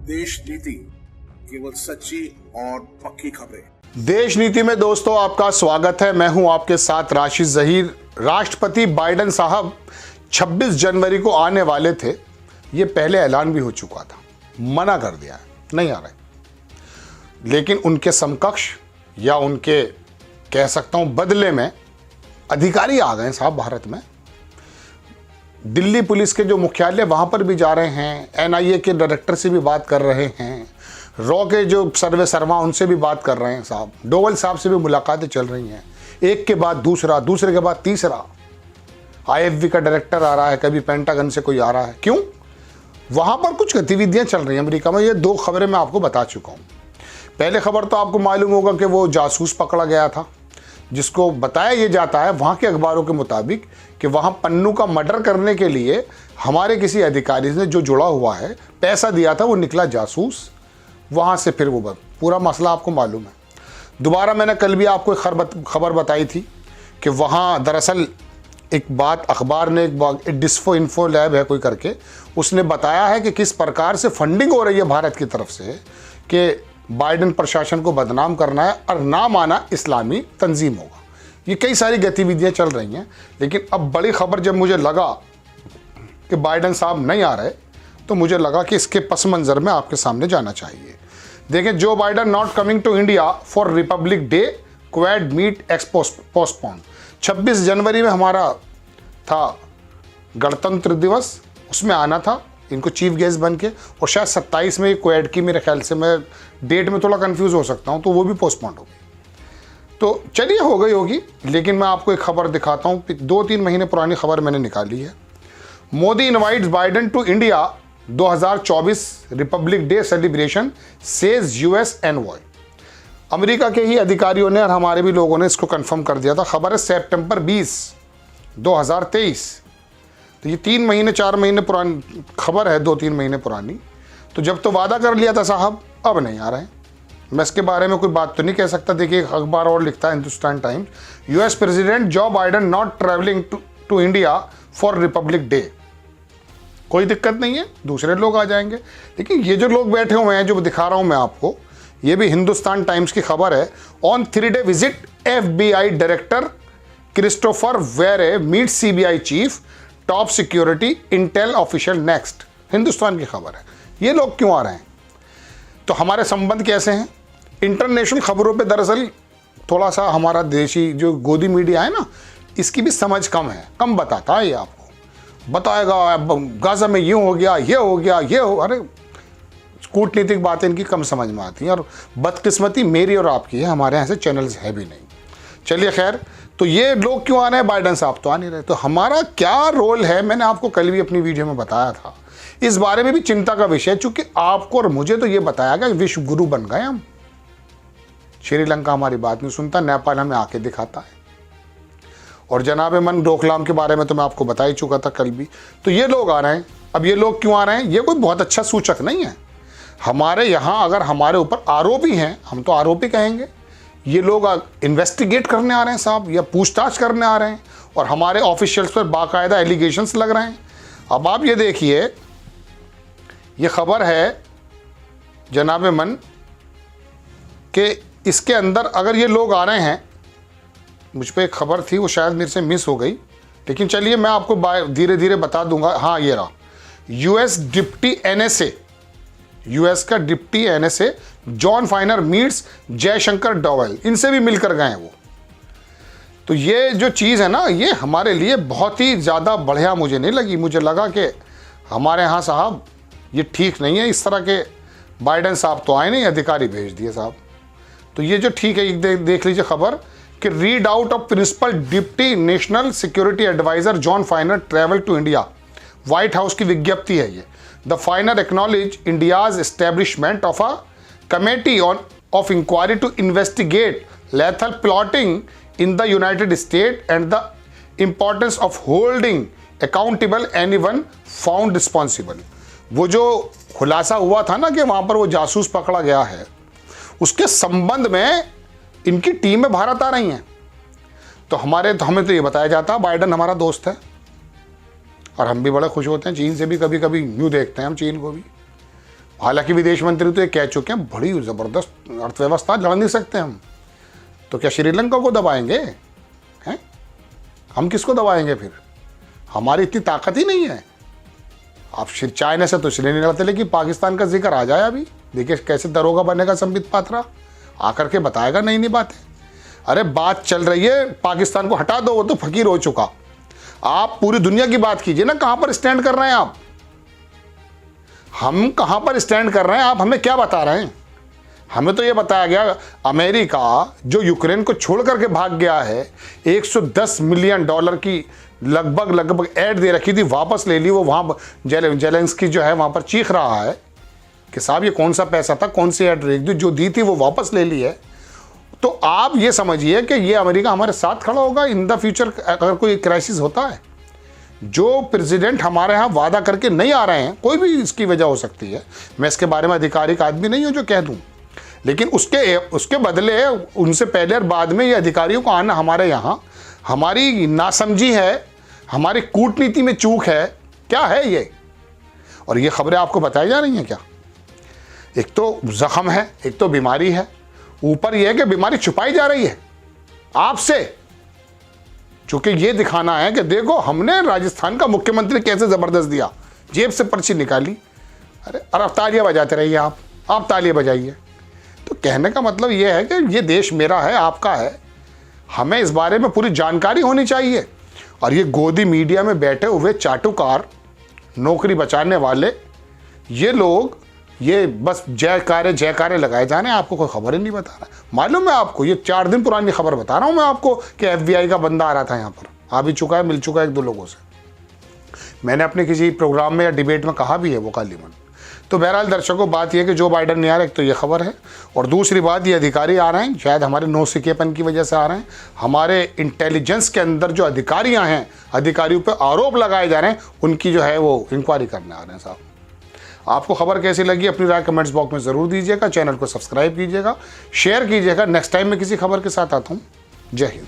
देश नीति, केवल सच्ची और पक्की खबरें। देश नीति में दोस्तों आपका स्वागत है। मैं हूं आपके साथ राशिद जहीर। राष्ट्रपति बाइडेन साहब 26 जनवरी को आने वाले थे। ये पहले ऐलान भी हो चुका था, मना कर दिया है, नहीं आ रहे। लेकिन उनके समकक्ष या उनके कह सकता हूं बदले में अधिकारी आ गए साहब भारत में। दिल्ली पुलिस के जो मुख्यालय वहाँ पर भी जा रहे हैं, एनआईए के डायरेक्टर से भी बात कर रहे हैं, रॉ के जो सर्वे सर्मा उनसे भी बात कर रहे हैं साहब, डोवल साहब से भी मुलाकातें चल रही हैं, एक के बाद दूसरा, दूसरे के बाद तीसरा। आईएफबी का डायरेक्टर आ रहा है, कभी पेंटागन से कोई आ रहा है। क्यों? वहाँ पर कुछ गतिविधियाँ चल रही हैं अमेरिका में। ये दो खबरें मैं आपको बता चुका हूँ। पहले खबर तो आपको मालूम होगा कि वो जासूस पकड़ा गया था, जिसको बताया ये जाता है वहाँ के अखबारों के मुताबिक कि वहाँ पन्नू का मर्डर करने के लिए हमारे किसी अधिकारी ने जो जुड़ा हुआ है पैसा दिया था, वो निकला जासूस। वहाँ से फिर वो पूरा मसला आपको मालूम है। दोबारा मैंने कल भी आपको एक खबर बताई थी कि वहाँ दरअसल एक बात अखबार ने एक डिस्फो इन्फो लैब है कोई करके, उसने बताया है कि किस प्रकार से फंडिंग हो रही है भारत की तरफ से कि बाइडेन प्रशासन को बदनाम करना है और नाम आना इस्लामी तंजीम होगा। ये कई सारी गतिविधियां चल रही हैं। लेकिन अब बड़ी खबर जब मुझे लगा कि बाइडेन साहब नहीं आ रहे, तो मुझे लगा कि इसके पस मंज़र में आपके सामने जाना चाहिए। देखें, Joe Biden not coming to India for Republic Day, Quad meet postpone. 26 जनवरी में हमारा था गणतंत्र दिवस, उसमें आना था इनको चीफ गेस्ट बन के, और शायद 27 में क्वाड की, मेरे ख्याल से, मैं डेट में थोड़ा कंफ्यूज हो सकता हूँ, तो वो भी पोस्टपोन हो गई। तो चलिए हो गई होगी। लेकिन मैं आपको एक खबर दिखाता हूँ, 2-3 महीने पुरानी खबर मैंने निकाली है। Modi invites Biden to India 2024 Republic Day celebration says US envoy. अमेरिका के ही अधिकारियों ने और हमारे भी लोगों ने इसको कंफर्म कर दिया था। खबर है सितंबर 20, 2023। तो ये 3 महीने 4 महीने पुरानी खबर है, 2-3 महीने पुरानी। तो जब तो वादा कर लिया था साहब, अब नहीं आ रहे हैं। मैं इसके बारे में कोई बात तो नहीं कह सकता। देखिए, एक अखबार और लिखता है, Hindustan Times, US President Joe Biden not travelling to India for Republic Day. कोई दिक्कत नहीं है, दूसरे लोग आ जाएंगे। लेकिन ये जो लोग बैठे हुए हैं, जो दिखा रहा हूं मैं आपको, ये भी हिंदुस्तान टाइम्स की खबर है। On 3-day visit FBI director Christopher Wray meet CBI chief, top security intel official next. Hindustan की खबर है। ये लोग क्यों आ रहे हैं? तो हमारे संबंध कैसे हैं? इंटरनेशनल खबरों पे दरअसल थोड़ा सा हमारा देशी जो गोदी मीडिया है ना, इसकी भी समझ कम है, कम बताता है। ये आपको बताएगा गाजा में यूँ हो गया, ये हो गया, ये हो, अरे कूटनीतिक बातें इनकी कम समझ में आती हैं। और बदकिस्मती मेरी और आपकी है, हमारे यहाँ से चैनल्स है भी नहीं। चलिए खैर, तो ये लोग क्यों आ रहे हैं? बाइडेन साहब तो आ नहीं रहे। तो हमारा क्या रोल है, मैंने आपको कल भी अपनी वीडियो में बताया था। इस बारे में भी चिंता का विषय, चूंकि आपको और मुझे तो ये बताया गया विश्व गुरु बन गए हम। श्रीलंका हमारी बात नहीं सुनता, नेपाल हमें आके दिखाता है। और जनाबे मन डोकलाम के बारे में तो मैं आपको बता ही चुका था कल भी। तो ये लोग आ रहे हैं। अब ये लोग क्यों आ रहे हैं? ये कोई बहुत अच्छा सूचक नहीं है। हमारे यहाँ अगर हमारे ऊपर आरोपी हैं, हम तो आरोपी कहेंगे, ये लोग इन्वेस्टिगेट करने आ रहे हैं साहब, या पूछताछ करने आ रहे हैं, और हमारे ऑफिशियल्स पर बाकायदा एलिगेशंस लग रहे हैं। अब आप ये देखिए, ये खबर है जनाबे मन कि इसके अंदर अगर ये लोग आ रहे हैं, मुझ पे एक खबर थी, वो शायद मेरे से मिस हो गई, लेकिन चलिए मैं आपको धीरे धीरे बता दूंगा। हाँ, ये रहा। यूएस डिप्टी NSA, यूएस का deputy NSA John फाइनर meets Jaishankar Doval, इनसे भी मिलकर गए हैं वो। तो ये जो चीज़ है ना, ये हमारे लिए बहुत ही ज़्यादा बढ़िया मुझे नहीं लगी। मुझे लगा कि हमारे यहाँ साहब ये ठीक नहीं है। इस तरह के बाइडेन साहब तो आए नहीं, अधिकारी भेज दिए साहब। तो ये जो ठीक है, देख लीजिए खबर कि readout of principal deputy national security adviser Jon Finer travel to India. White House की विज्ञप्ति है ये। The Finer acknowledge India's establishment of a committee of inquiry to investigate lethal plotting in the United States and the importance of holding accountable anyone found responsible। वो जो खुलासा हुआ था ना कि वहाँ पर वो जासूस पकड़ा गया है, उसके संबंध में इनकी टीमें भारत आ रही हैं। तो हमें तो ये बताया जाता, बाइडेन हमारा दोस्त है और हम भी बड़े खुश होते हैं। चीन से भी कभी कभी न्यू देखते हैं हम चीन को भी। हालांकि विदेश मंत्री तो ये कह चुके हैं बड़ी ज़बरदस्त अर्थव्यवस्था लड़ नहीं सकते हम, तो क्या श्रीलंका को दबाएंगे हैं? हम किसको दबाएंगे फिर? हमारी इतनी ताकत ही नहीं है। आप चाइना से तो इसलिए नहीं लड़ते, लेकिन पाकिस्तान का जिक्र आ जाए अभी, देखिए कैसे दरोगा बनेगा संबित पात्रा, आकर के बताएगा नई नई बातें। अरे बात चल रही है पाकिस्तान को हटा दो, वो तो फकीर हो चुका। आप पूरी दुनिया की बात कीजिए ना, कहां पर स्टैंड कर रहे हैं आप? हम कहां पर स्टैंड कर रहे हैं, आप हमें क्या बता रहे हैं? हमें तो ये बताया गया अमेरिका जो यूक्रेन को छोड़ करके भाग गया है, 110 मिलियन डॉलर की लगभग ऐड दे रखी थी, वापस ले ली। वो वहाँ जेलेंस्की जो है वहाँ पर चीख रहा है कि साहब ये कौन सा पैसा था, कौन सी ऐड जो दी थी वो वापस ले ली है। तो आप ये समझिए कि ये अमेरिका हमारे साथ खड़ा होगा इन द फ्यूचर अगर कोई क्राइसिस होता है। जो प्रेसिडेंट हमारे यहाँ वादा करके नहीं आ रहे हैं, कोई भी इसकी वजह हो सकती है, मैं इसके बारे में आधिकारिक आदमी नहीं हूँ जो कह दूँ, लेकिन उसके बदले उनसे पहले और बाद में ये अधिकारियों को आना हमारे यहाँ हमारी नासमझी है, हमारी कूटनीति में चूक है। क्या है ये? और ये खबरें आपको बताई जा रही हैं क्या? एक तो जख्म है, एक तो बीमारी है, ऊपर यह है कि बीमारी छुपाई जा रही है आपसे, चूंकि ये दिखाना है कि देखो हमने राजस्थान का मुख्यमंत्री कैसे जबरदस्त दिया, जेब से पर्ची निकाली। अरे अब तालियां बजाते रहिए, आप तालियां बजाइए। तो कहने का मतलब ये है कि ये देश मेरा है, आपका है, हमें इस बारे में पूरी जानकारी होनी चाहिए। और ये गोदी मीडिया में बैठे हुए चाटुकार, नौकरी बचाने वाले, ये लोग ये बस जयकारे लगाए जा रहे हैं, आपको कोई खबर ही नहीं बता रहा। मालूम है आपको, ये 4 दिन पुरानी खबर बता रहा हूँ मैं आपको कि FBI का बंदा आ रहा था यहाँ पर, आ भी चुका है, मिल चुका है 1-2 लोगों से। मैंने अपने किसी प्रोग्राम में या डिबेट में कहा भी है वो कालीमन। तो बहरहाल दर्शकों, बात यह है कि जो बाइडन नहीं आ रहा, एक तो ये खबर है, और दूसरी बात ये अधिकारी आ रहे हैं, शायद हमारे नौसिखेपन की वजह से आ रहे हैं। हमारे इंटेलिजेंस के अंदर जो अधिकारियां हैं, अधिकारियों पे आरोप लगाए जा रहे हैं, उनकी जो है वो इंक्वायरी करने आ रहे हैं साहब। आपको खबर कैसी लगी अपनी राय कमेंट्स बॉक्स में ज़रूर दीजिएगा, चैनल को सब्सक्राइब कीजिएगा, शेयर कीजिएगा। नेक्स्ट टाइम मैं किसी खबर के साथ आता हूँ। जय हिंद।